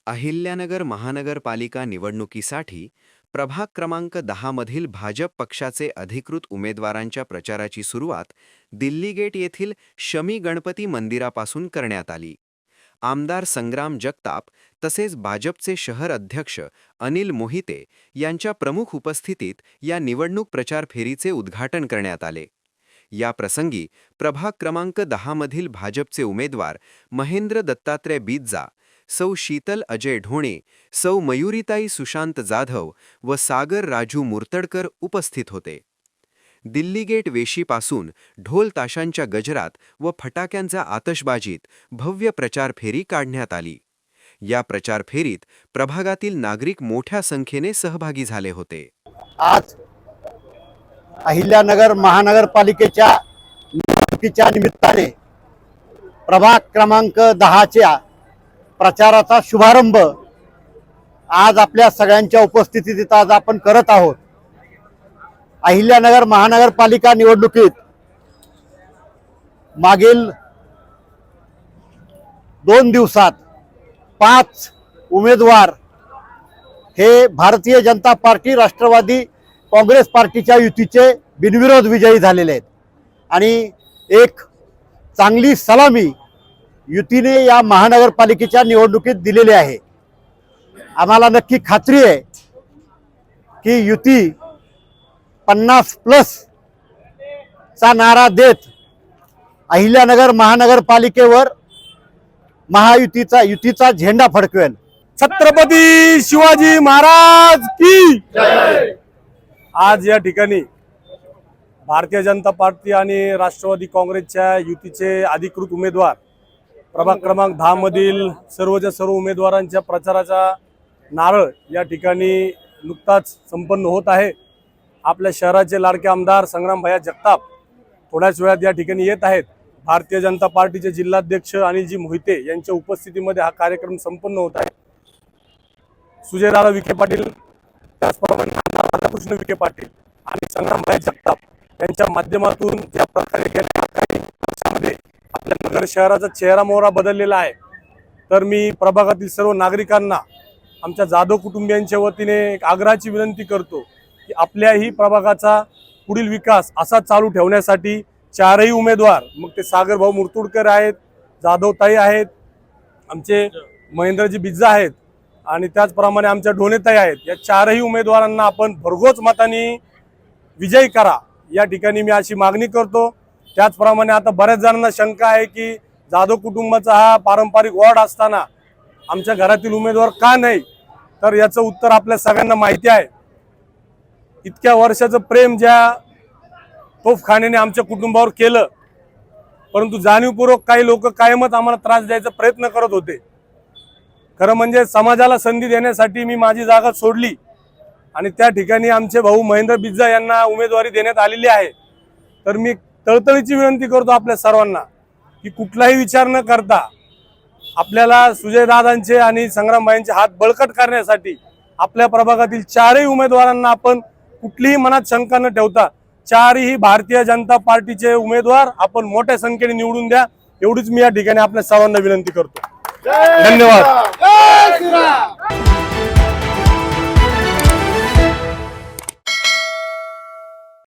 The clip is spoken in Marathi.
अहिल्यानगर महानगरपालिका निवडणुकीसाठी प्रभाग क्रमांक 10 मधील भाजप पक्षाचे अधिकृत उमेदवारांच्या प्रचाराची सुरुवात दिल्ली गेट येथील शमी गणपती मंदिरापासून करण्यात आली। आमदार संग्राम जगताप तसेच भाजपचे शहर अध्यक्ष अनिल मोहिते यांच्या प्रमुख उपस्थितीत या निवडणूक प्रचार फेरीचे उद्घाटन करण्यात आले। या प्रसंगी प्रभाग क्रमांक 10 मधील भाजपचे उमेदवार महेंद्र दत्तात्रय बीदजा, सौ शीतल अजय ढोणे, सौ मयुरीताई सुशांत जाधव व सागर राजू मुर्तडकर उपस्थित होते। दिल्ली गेट वेशीपासून ढोल ताशांच्या गजरात व फटाक्यांच्या आतषबाजीत भव्य प्रचार फेरी काढण्यात आली। या प्रचार फेरीत प्रभागातील नागरिक मोठ्या संख्येने सहभागी झाले होते। आज अहिल्यानगर महानगरपालिकेच्या निवडणुकीच्या निमित्ताने प्रभाग क्रमांक 10च्या प्रचाराचा शुभारंभ आज आपल्या सगळ्यांच्या उपस्थितीत आज आपण करत आहोत। अहिल्यानगर महानगरपालिका निवडणुकीत मागील 2 दिवसात 5 उमेदवार हे भारतीय जनता पार्टी राष्ट्रवादी काँग्रेस पार्टीच्या युतीचे बिनविरोध विजयी झालेले आहेत आणि एक चांगली सलामी युतीने या महानगरपालिकेच्या निवडणुकीत दिलेली आहे। आम्हाला नक्की खात्री आहे की युती 50+ चा नारा देत अहिल्यानगर महानगरपालिकेवर युतीचा झेंडा फडकवेल। छत्रपती शिवाजी महाराज की जय। आज या ठिकाणी भारतीय जनता पार्टी आणि राष्ट्रवादी काँग्रेसच्या युतीचे अधिकृत उमेदवार प्रभाग क्रमांक 10 मधील सर्वच्या सर्व उमेदवारांच्या प्रचाराचा नारळ या ठिकाणी नुकताच संपन्न होत आहे। आपल्या शहराचे लाडके आमदार संग्राम भैया जगताप थोड्याच वेळात या ठिकाणी येत आहेत। भारतीय जनता पार्टीचे जिल्हाध्यक्ष अनिलजी मोहिते यांच्या उपस्थितीमध्ये हा कार्यक्रम संपन्न होत आहे। सुजयदादा विखे पाटील, त्याचप्रमाणे राधाकृष्ण विखे पाटील आणि संग्राम भैया जगताप यांच्या माध्यमातून ज्या प्रकारे गेल्या काही वर्षांमध्ये आपल्या नगर शहराचा चेहरा मोहरा बदललेला आहे, तर मी प्रभागातील सर्व नागरिकांना आमच्या जाधव कुटुंबियांच्या वतीने एक आग्रहाची विनंती करतो की आपल्याही प्रभागाचा पुढील विकास असा चालू ठेवण्यासाठी 4ही उमेदवार, मग ते सागर भाऊ मुर्तुडकर आहेत, जाधवताई आहेत, आमचे महेंद्रजी बीदजा आहेत आणि त्याचप्रमाणे आमच्या ढोणेताई आहेत। या 4ही उमेदवारांना आपण भरघोस मतांनी विजयी करा या ठिकाणी मी अशी मागणी करतो। त्याचप्रमाणे आता बऱ्याच जणांना शंका आहे की जाधव कुटुंबाचा हा पारंपरिक वॉर्ड असताना आमच्या घरातील उमेदवार का नाही, तर याचं उत्तर आपल्या सगळ्यांना माहिती आहे। इतक्या वर्षाचं प्रेम ज्या तोफखान्याने आमच्या कुटुंबावर केलं, परंतु जाणीवपूर्वक काही लोक कायमच आम्हाला त्रास द्यायचा प्रयत्न करत होते। खरं म्हणजे समाजाला संधी देण्यासाठी मी माझी जागा सोडली आणि त्या ठिकाणी आमचे भाऊ महेंद्र बीदजा यांना उमेदवारी देण्यात आलेली आहे। तर मी तळतळीची विनंती करतो आपल्या सर्वांना की कुठलाही विचार न करता आपल्याला सुजयदादांचे आणि संग्रामभाईंचे हात बळकट करण्यासाठी आपल्या प्रभागातील 4ही उमेदवारांना आपण कुठलीही मनात शंका न ठेवता 4ही भारतीय जनता पार्टीचे उमेदवार आपण मोठ्या संख्येने निवडून द्या, एवढीच मी या ठिकाणी आपल्या सर्वांना विनंती करतो। धन्यवाद।